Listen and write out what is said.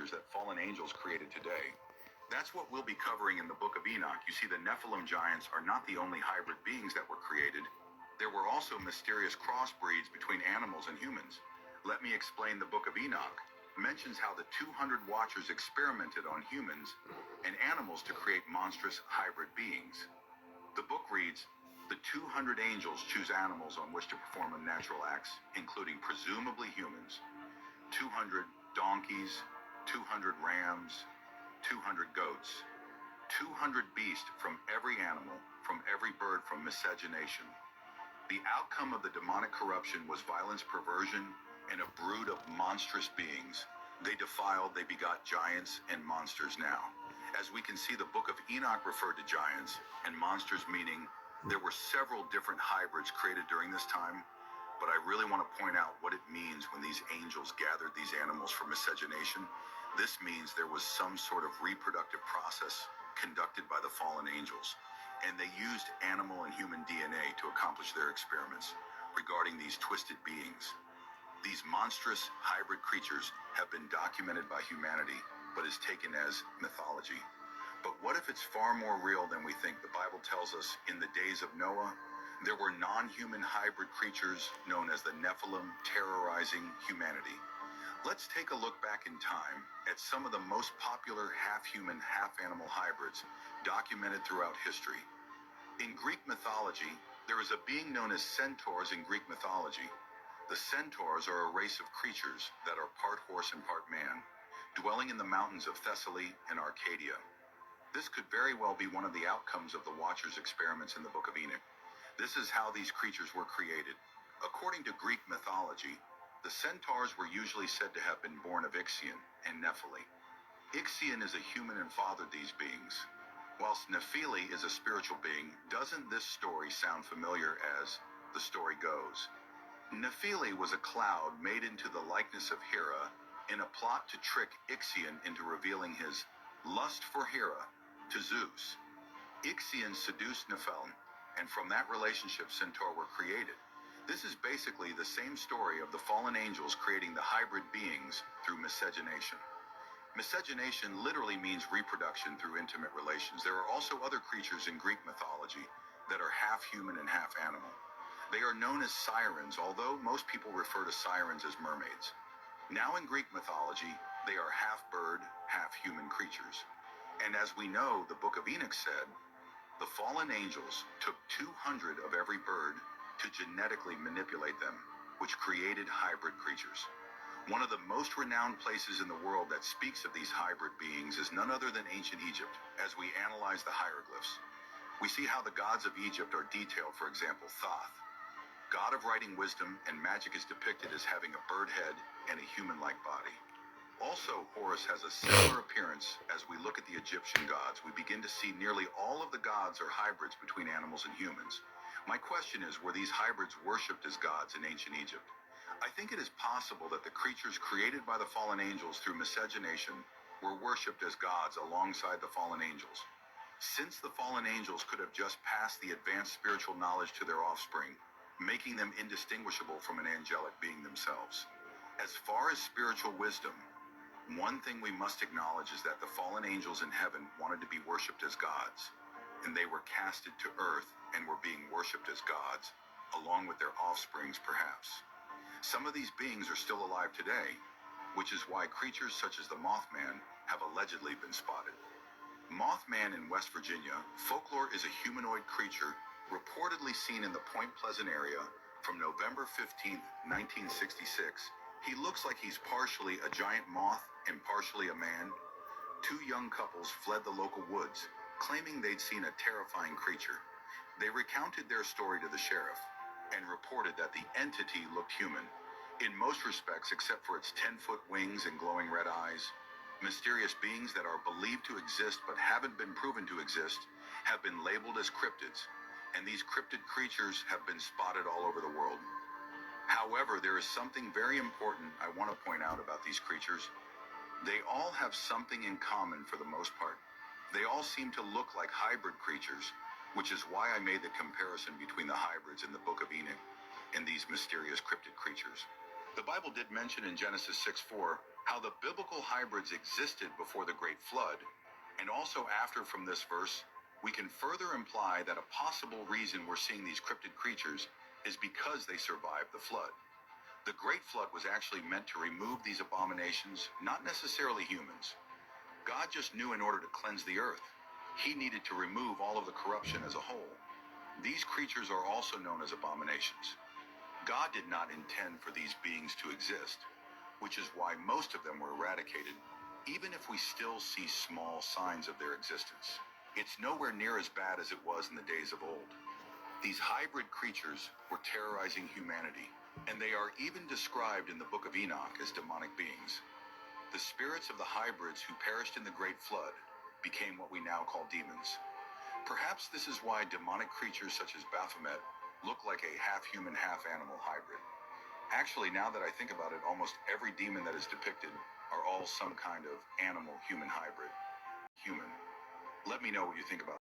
creatures that fallen angels created today. That's what we'll be covering in the Book of Enoch. You see, the Nephilim giants are not the only hybrid beings that were created. There were also mysterious crossbreeds between animals and humans. Let me explain. The Book of Enoch mentions how the 200 watchers experimented on humans and animals to create monstrous hybrid beings. The book reads, the 200 angels choose animals on which to perform unnatural acts, including presumably humans. 200 donkeys, 200 rams, 200 goats, 200 beasts from every animal, from every bird, from miscegenation. The outcome of the demonic corruption was violence, perversion, and a brood of monstrous beings. They defiled, they begot giants and monsters now. As we can see, the Book of Enoch referred to giants and monsters, meaning there were several different hybrids created during this time. But I really want to point out what it means when these angels gathered these animals for miscegenation. This means there was some sort of reproductive process conducted by the fallen angels, and they used animal and human DNA to accomplish their experiments regarding these twisted beings. These monstrous hybrid creatures have been documented by humanity, but is taken as mythology. But what if it's far more real than we think? The Bible tells us in the days of Noah, there were non-human hybrid creatures known as the Nephilim terrorizing humanity. Let's take a look back in time at some of the most popular half-human, half-animal hybrids documented throughout history. In Greek mythology, there is a being known as centaurs in Greek mythology. The centaurs are a race of creatures that are part horse and part man, dwelling in the mountains of Thessaly and Arcadia. This could very well be one of the outcomes of the Watchers' experiments in the Book of Enoch. This is how these creatures were created. According to Greek mythology, the centaurs were usually said to have been born of Ixion and Nephili. Ixion is a human and fathered these beings, whilst Nephili is a spiritual being. Doesn't this story sound familiar as the story goes? Nephili was a cloud made into the likeness of Hera in a plot to trick Ixion into revealing his lust for Hera to Zeus. Ixion seduced Nephilim, and from that relationship centaur were created. This is basically the same story of the fallen angels creating the hybrid beings through miscegenation. Miscegenation literally means reproduction through intimate relations. There are also other creatures in Greek mythology that are half human and half animal. They are known as sirens, although most people refer to sirens as mermaids. Now in Greek mythology, they are half bird, half human creatures. And as we know, the Book of Enoch said, the fallen angels took 200 of every bird to genetically manipulate them, which created hybrid creatures. One of the most renowned places in the world that speaks of these hybrid beings is none other than ancient Egypt. As we analyze the hieroglyphs, we see how the gods of Egypt are detailed. For example, Thoth, god of writing, wisdom, and magic, is depicted as having a bird head and a human-like body. Also, Horus has a similar appearance. As we look at the Egyptian gods, we begin to see nearly all of the gods are hybrids between animals and humans. My question is, were these hybrids worshipped as gods in ancient Egypt? I think it is possible that the creatures created by the fallen angels through miscegenation were worshipped as gods alongside the fallen angels. Since the fallen angels could have just passed the advanced spiritual knowledge to their offspring, making them indistinguishable from an angelic being themselves. As far as spiritual wisdom, one thing we must acknowledge is that the fallen angels in heaven wanted to be worshipped as gods, and they were casted to earth and were being worshipped as gods, along with their offsprings perhaps. Some of these beings are still alive today, which is why creatures such as the Mothman have allegedly been spotted. Mothman in West Virginia, folklore, is a humanoid creature reportedly seen in the Point Pleasant area from November 15, 1966. He looks like he's partially a giant moth and partially a man. Two young couples fled the local woods, claiming they'd seen a terrifying creature. They recounted their story to the sheriff and reported that the entity looked human in most respects except for its 10-foot wings and glowing red eyes. Mysterious beings that are believed to exist but haven't been proven to exist have been labeled as cryptids, and these cryptid creatures have been spotted all over the world. However, there is something very important I want to point out about these creatures. They all have something in common for the most part. They all seem to look like hybrid creatures, which is why I made the comparison between the hybrids in the Book of Enoch and these mysterious cryptid creatures. The Bible did mention in Genesis 6:4 how the biblical hybrids existed before the great flood, and also after from this verse, we can further imply that a possible reason we're seeing these cryptid creatures is because they survived the flood. The great flood was actually meant to remove these abominations, not necessarily humans. God just knew in order to cleanse the earth, he needed to remove all of the corruption as a whole. These creatures are also known as abominations. God did not intend for these beings to exist, which is why most of them were eradicated, even if we still see small signs of their existence. It's nowhere near as bad as it was in the days of old. These hybrid creatures were terrorizing humanity, and they are even described in the book of Enoch as demonic beings. The spirits of the hybrids who perished in the great flood became what we now call demons. Perhaps this is why demonic creatures such as Baphomet look like a half-human, half-animal hybrid. Actually, now that I think about it, almost every demon that is depicted are all some kind of animal-human hybrid. Human. Let me know what you think about